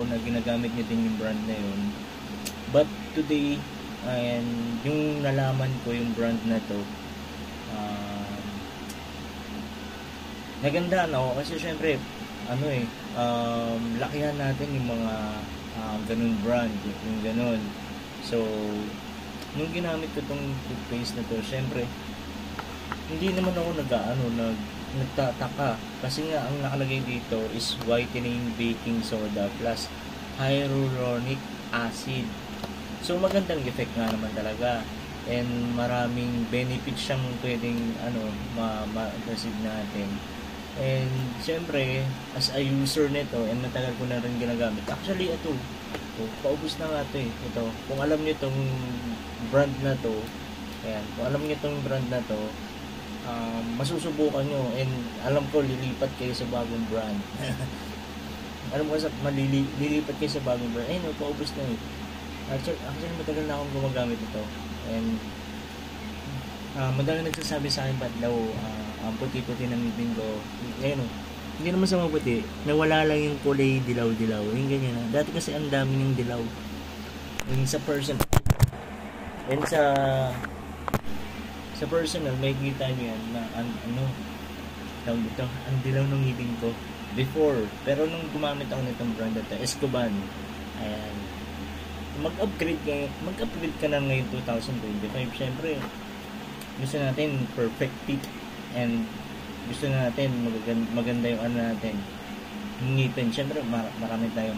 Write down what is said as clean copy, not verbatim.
na ginagamit niya din yung brand na yun. But today, and yung nalaman ko yung brand na to, nagandaan ako kasi syempre lakihan natin yung mga ganun brand, yung ganun. So nung ginamit ko tong toothpaste na to, syempre hindi naman ako nagtataka kasi nga ang nakalagay dito is whitening baking soda plus hyaluronic acid. So magandang effect nga naman talaga, and maraming benefits siyang pwedeng ma-receive natin. And syempre, as a user nito, and matagal ko na rin ginagamit. Actually, ito paubos na nga ito eh. Ito, kung alam niyo itong brand na to, ayan, kung alam niyo itong brand na to, masusubukan nyo, and alam ko lilipat kayo sa bagong brand. Alam ko lilipat kayo sa bagong brand. Ayun, paubos na eh. Actually, matagal na akong gumagamit ito. And madalang nagsasabi sa akin ba't daw ang puti-puti ng ngipin ko. Ayun, hindi naman sa maputi, nawala lang yung kulay dilaw-dilaw, yung ganyan na. Dati kasi ang dami ng dilaw yung sa person, and sa personal may kita nyo yan na tawag dito, ang dilaw ng ngipin ko before. Pero nung gumamit ako nitong brand na ito, Escoban, ayan, mag-upgrade ka na ngayon 2025. Syempre gusto natin perfect fit, and gusto natin maganda yung natin, yung ngipin. Syempre marami tayong